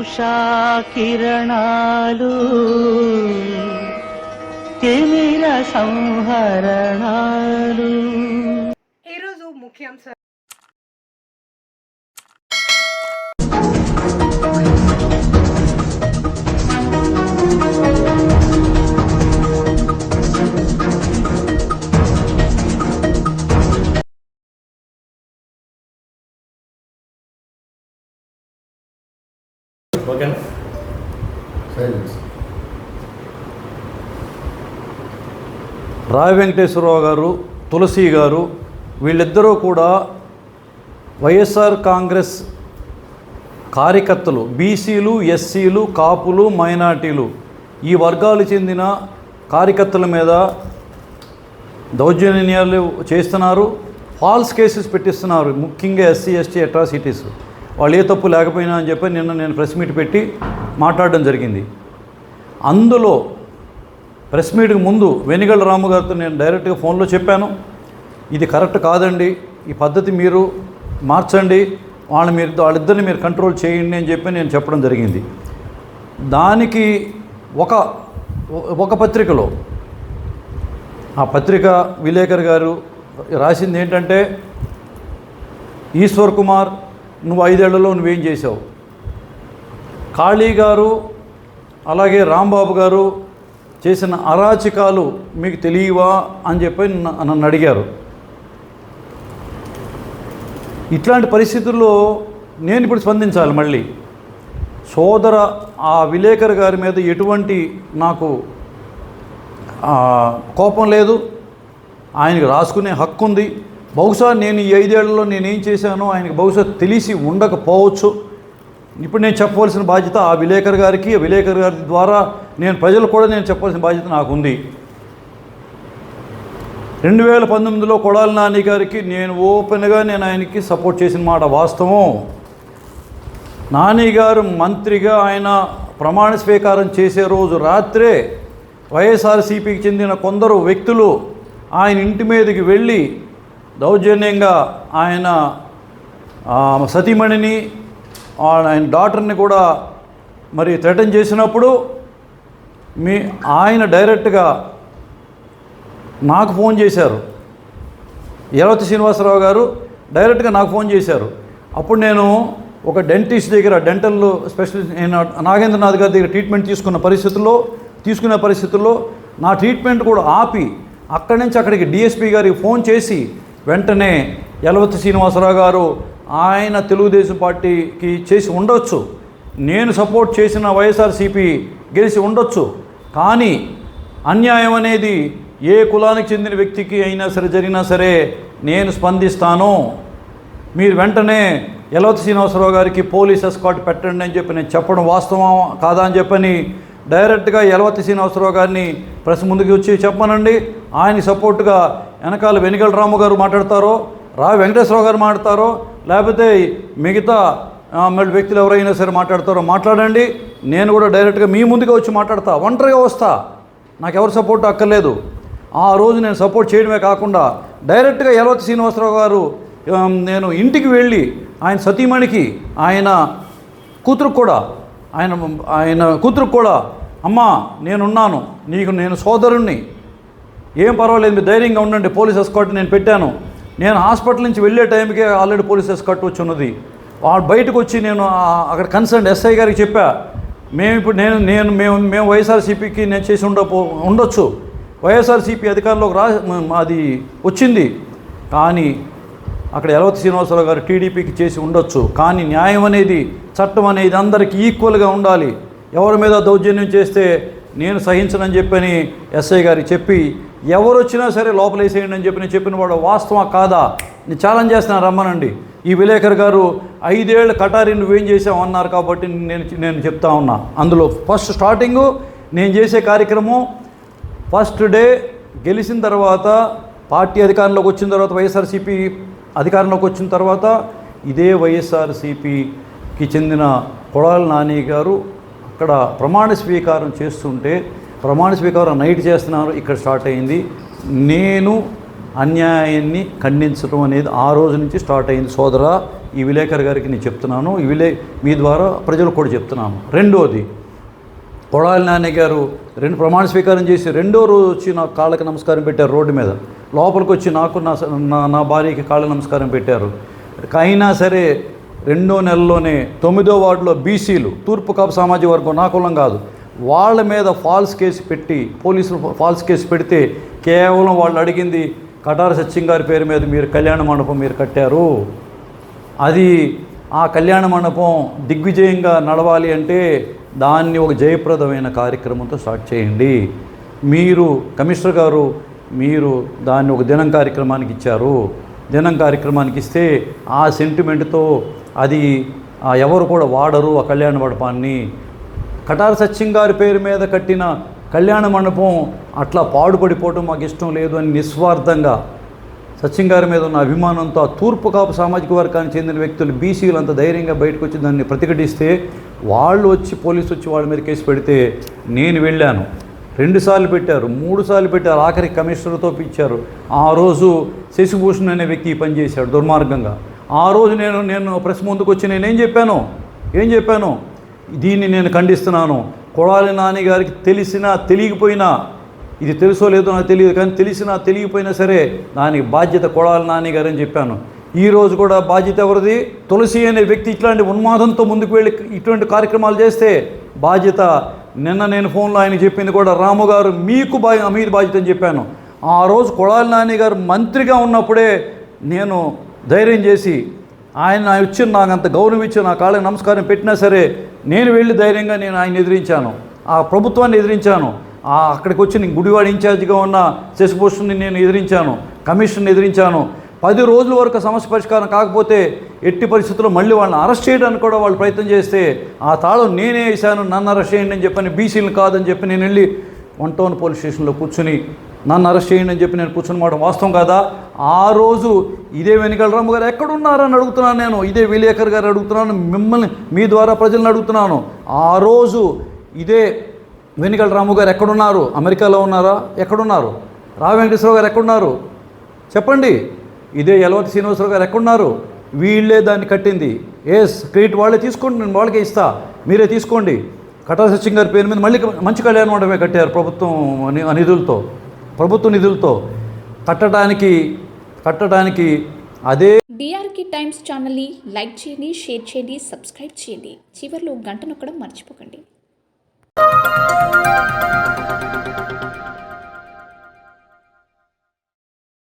ఉషా కిరణాలు తిమిర సంహరణాలు. ఈరోజు ముఖ్యాంశాలు. రావి వెంకటేశ్వరరావు గారు, తులసి గారు వీళ్ళిద్దరూ కూడా వైఎస్ఆర్ కాంగ్రెస్ కార్యకర్తలు, బీసీలు, ఎస్సీలు, కాపులు, మైనార్టీలు ఈ వర్గాలు చెందిన కార్యకర్తల మీద దౌర్జన్యాలు చేస్తున్నారు, ఫాల్స్ కేసెస్ పెట్టిస్తున్నారు. ముఖ్యంగా ఎస్సీ ఎస్టీ అట్రాసిటీస్. వాళ్ళు ఏ తప్పు లేకపోయినా అని చెప్పి నిన్న నేను ప్రెస్ మీట్ పెట్టి మాట్లాడడం జరిగింది. అందులో ప్రెస్ మీట్కి ముందు వెనిగళ్ల రాము గారితో నేను డైరెక్ట్గా ఫోన్లో చెప్పాను, ఇది కరెక్ట్ కాదండి, ఈ పద్ధతి మీరు మార్చండి, వాళ్ళిద్దరిని మీరు కంట్రోల్ చేయండి అని చెప్పి నేను చెప్పడం జరిగింది. దానికి ఒక పత్రికలో ఆ పత్రిక విలేకరు గారు రాసింది ఏంటంటే, ఈశ్వర్ కుమార్ నువ్వు 5 ఏళ్లలో నువ్వేం చేసావు, కాళీ గారు అలాగే రాంబాబు గారు చేసిన అరాచకాలు మీకు తెలియవా అని చెప్పి నన్ను అడిగారు. ఇట్లాంటి పరిస్థితుల్లో నేను ఇప్పుడు స్పందించాలి. మళ్ళీ సోదర ఆ విలేకరు గారి మీద ఎటువంటి నాకు కోపం లేదు, ఆయనకు రాసుకునే హక్కు ఉంది. బహుశా నేను ఈ 5 ఏళ్లలో నేనేం చేశానో ఆయనకు బహుశా తెలిసి ఉండకపోవచ్చు. ఇప్పుడు నేను చెప్పవలసిన బాధ్యత ఆ విలేకరు గారికి, ఆ విలేకరు గారి ద్వారా నేను ప్రజలు కూడా నేను చెప్పవలసిన బాధ్యత నాకుంది. 2019లో కొడాలి నాని గారికి నేను ఓపెన్గా ఆయనకి సపోర్ట్ చేసిన మాట వాస్తవం. నాని గారు మంత్రిగా ఆయన ప్రమాణ స్వీకారం చేసే రోజు రాత్రే వైఎస్ఆర్సీపీకి చెందిన కొందరు వ్యక్తులు ఆయన ఇంటి మీదకి వెళ్ళి దౌర్జన్యంగా ఆయన సతీమణిని ఆయన డాటర్ని కూడా మరి థ్రెటన్ చేసినప్పుడు ఆయన డైరెక్ట్గా నాకు ఫోన్ చేశారు. యలవతి శ్రీనివాసరావు గారు డైరెక్ట్గా నాకు ఫోన్ చేశారు. అప్పుడు నేను ఒక డెంటిస్ట్ దగ్గర, డెంటల్ స్పెషలిస్ట్ నాగేంద్రనాథ్ గారి దగ్గర ట్రీట్మెంట్ తీసుకునే పరిస్థితుల్లో నా ట్రీట్మెంట్ కూడా ఆపి అక్కడి నుంచి అక్కడికి డిఎస్పీ గారికి ఫోన్ చేసి వెంటనే యలవతి శ్రీనివాసరావు గారు ఆయన తెలుగుదేశం పార్టీకి చేసి ఉండొచ్చు, నేను సపోర్ట్ చేసిన వైఎస్ఆర్సీపీ గెలిచి ఉండొచ్చు, కానీ అన్యాయం అనేది ఏ కులానికి చెందిన వ్యక్తికి అయినా సరే జరిగినా సరే నేను స్పందిస్తాను, మీరు వెంటనే యలవతి శ్రీనివాసరావు గారికి పోలీస్ ఎస్కార్ట్ పెట్టండి అని చెప్పి నేను చెప్పడం వాస్తవం కాదా అని చెప్పని డైరెక్ట్గా యలవతి శ్రీనివాసరావు గారిని ప్రెస్ ముందుకు వచ్చి చెప్పమనండి. ఆయనకి సపోర్టుగా వెనకాల వెనిగళ్ల రాము గారు మాట్లాడతారో, రావి వెంకటేశ్వరరావు గారు మాట్లాడతారో, లేకపోతే మిగతా వ్యక్తులు ఎవరైనా సరే మాట్లాడతారో మాట్లాడండి. నేను కూడా డైరెక్ట్గా మీ ముందుగా వచ్చి మాట్లాడతా, ఒంటరిగా వస్తా, నాకు ఎవరు సపోర్ట్ అక్కర్లేదు. ఆ రోజు నేను సపోర్ట్ చేయడమే కాకుండా డైరెక్ట్గా యలవతి శ్రీనివాసరావు గారు నేను ఇంటికి వెళ్ళి ఆయన సతీమణికి, ఆయన కూతురుకు కూడా అమ్మా నేనున్నాను, నీకు నేను సోదరుణ్ణి, ఏం పర్వాలేదు మీరు ధైర్యంగా ఉండండి, పోలీస్ ఎస్కార్ట్ నేను పెట్టాను. నేను హాస్పిటల్ నుంచి వెళ్ళే టైంకే ఆల్రెడీ పోలీస్ ఎస్కార్ట్ వచ్చి ఉన్నది. వాళ్ళు బయటకు వచ్చి నేను అక్కడ కన్సర్న్ ఎస్ఐ గారికి చెప్పా, మేము వైఎస్ఆర్సీపీకి నేను చేసి ఉండొచ్చు, వైఎస్ఆర్సీపీ అధికారంలోకి అది వచ్చింది, కానీ అక్కడ యలవతి శ్రీనివాసరావు గారు టీడీపీకి చేసి ఉండొచ్చు, కానీ న్యాయం అనేది, చట్టం అనేది అందరికీ ఈక్వల్గా ఉండాలి, ఎవరి మీద దౌర్జన్యం చేస్తే నేను సహించనని చెప్పని ఎస్ఐ గారికి చెప్పి ఎవరు వచ్చినా సరే లోపలేసేయండి అని చెప్పి నేను చెప్పిన వాడు వాస్తవం కాదా నేను ఛాలెంజ్ చేస్తున్నాను, రమ్మనండి. ఈ విలేకరు గారు 5 ఏళ్ళ కటారి నువ్వేం చేసావు అన్నారు కాబట్టి నేను చెప్తా ఉన్నా. అందులో ఫస్ట్ స్టార్టింగు నేను చేసే కార్యక్రమం ఫస్ట్ డే గెలిచిన తర్వాత, పార్టీ అధికారంలోకి వచ్చిన తర్వాత, వైఎస్ఆర్సీపీ అధికారంలోకి వచ్చిన తర్వాత ఇదే వైఎస్ఆర్సీపీకి చెందిన కొడాలి నాని గారు అక్కడ ప్రమాణ స్వీకారం చేస్తుంటే, ప్రమాణ స్వీకారం నైట్ చేస్తున్నారు, ఇక్కడ స్టార్ట్ అయింది. నేను అన్యాయాన్ని ఖండించడం అనేది ఆ రోజు నుంచి స్టార్ట్ అయింది సోదరా. ఈ విలేకరు గారికి నేను చెప్తున్నాను, మీ ద్వారా ప్రజలకు కూడా చెప్తున్నాను. రెండోది, కొడాలి నాని గారు ప్రమాణ స్వీకారం చేసి రెండో రోజు వచ్చి నాకు కాళ్ళకి నమస్కారం పెట్టారు. రోడ్డు మీద లోపలికి వచ్చి నాకు నా భార్యకి కాళ్ళకి నమస్కారం పెట్టారు. అయినా సరే 2వ నెలలోనే 9వ వార్డులో బీసీలు, తూర్పు కాపు సామాజిక వర్గం, నా కులం కాదు, వాళ్ళ మీద ఫాల్స్ కేసు పెట్టి, పోలీసులు ఫాల్స్ కేసు పెడితే కేవలం వాళ్ళు అడిగింది కటార సత్యం గారి పేరు మీద మీరు కళ్యాణ మండపం మీరు కట్టారు, అది ఆ కళ్యాణ మండపం దిగ్విజయంగా నడవాలి అంటే దాన్ని ఒక జయప్రదమైన కార్యక్రమంతో స్టార్ట్ చేయండి. మీరు కమిషనర్ గారు మీరు దాన్ని ఒక దినం కార్యక్రమానికి ఇచ్చారు. దినం కార్యక్రమానికి ఇస్తే ఆ సెంటిమెంట్తో అది ఎవరు కూడా వాడరు ఆ కళ్యాణ మండపాన్ని. కటార సత్యం గారి పేరు మీద కట్టిన కళ్యాణ మండపం అట్లా పాడుపడిపోవటం మాకు ఇష్టం లేదు అని నిస్వార్థంగా సత్యం గారి మీద ఉన్న అభిమానంతో ఆ తూర్పు కాపు సామాజిక వర్గానికి చెందిన వ్యక్తులు బీసీలు అంత ధైర్యంగా బయటకు వచ్చి దాన్ని ప్రతిఘటిస్తే వాళ్ళు వచ్చి పోలీసు వచ్చి వాళ్ళ మీద కేసు పెడితే నేను వెళ్ళాను. 2 సార్లు పెట్టారు, 3 సార్లు పెట్టారు, ఆఖరికి కమిషనర్తో ఇచ్చారు. ఆ రోజు శశిభూషణ్ అనే వ్యక్తి పనిచేశాడు దుర్మార్గంగా. ఆ రోజు నేను ప్రెస్ ముందుకు వచ్చి నేనేం చెప్పాను, దీన్ని నేను ఖండిస్తున్నాను. కొడాలి నాని గారికి తెలిసినా తెలియకపోయినా, ఇది తెలుసో లేదో నాకు తెలియదు కానీ తెలిసినా తెలియకపోయినా సరే దానికి బాధ్యత కొడాలి నాని గారు అని చెప్పాను. ఈరోజు కూడా బాధ్యత ఎవరిది? తులసి అనే వ్యక్తి ఇట్లాంటి ఉన్మాదంతో ముందుకు వెళ్ళి ఇటువంటి కార్యక్రమాలు చేస్తే బాధ్యత నేను ఫోన్లో ఆయన చెప్పింది కూడా రాము గారు మీది బాధ్యత అని చెప్పాను. ఆ రోజు కొడాలి నాని గారు మంత్రిగా ఉన్నప్పుడే నేను ధైర్యం చేసి ఆయన వచ్చి నాకు అంత గౌరవం ఇచ్చి నా కాళ్ళకి నమస్కారం పెట్టినా సరే నేను వెళ్ళి ధైర్యంగా నేను ఆయన ఎదిరించాను, ఆ ప్రభుత్వాన్ని ఎదిరించాను. అక్కడికి వచ్చి నేను గుడివాడ ఇన్ఛార్జిగా ఉన్న శశిభూషణ్ని నేను ఎదిరించాను, కమిషన్ ఎదిరించాను. 10 రోజుల వరకు సమస్య పరిష్కారం కాకపోతే ఎట్టి పరిస్థితుల్లో మళ్ళీ వాళ్ళని అరెస్ట్ చేయడానికి కూడా వాళ్ళు ప్రయత్నం చేస్తే ఆ తాళం నేనే వేశాను, నన్ను అరెస్ట్ చేయండి అని చెప్పని, బీసీలు కాదని చెప్పి నేను వెళ్ళి 1 టౌన్ పోలీస్ స్టేషన్లో కూర్చుని నన్ను అరెస్ట్ చేయండి అని చెప్పి నేను కూర్చుని మాట వాస్తవం కాదా? ఆ రోజు ఇదే వెనిగల రాము గారు ఎక్కడున్నారని అడుగుతున్నాను నేను, ఇదే విలేకర్ గారు అడుగుతున్నాను, మిమ్మల్ని మీ ద్వారా ప్రజలను అడుగుతున్నాను. ఆ రోజు ఇదే వెనిగల రాము గారు ఎక్కడున్నారు? అమెరికాలో ఉన్నారా? ఎక్కడున్నారు? రావు వెంకటేశ్వరరావు గారు ఎక్కడున్నారు చెప్పండి? ఇదే యలవతి శ్రీనివాసరావు గారు ఎక్కడున్నారు? వీళ్ళే దాన్ని కట్టింది. క్రెడిట్ వాళ్ళే తీసుకోండి, నేను వాళ్ళకే ఇస్తా, మీరే తీసుకోండి. కటార సత్యం గారి పేరు మీద మళ్ళీ మంచి కళ్యాణ మండపమే కట్టారు ప్రభుత్వ నిధులతో కట్టడానికి అదే. డిఆర్కే టైమ్స్ ఛానల్ని లైక్ చేయండి, షేర్ చేయండి, సబ్స్క్రైబ్ చేయండి. చివర్లో గంట నొక్కడం మర్చిపోకండి.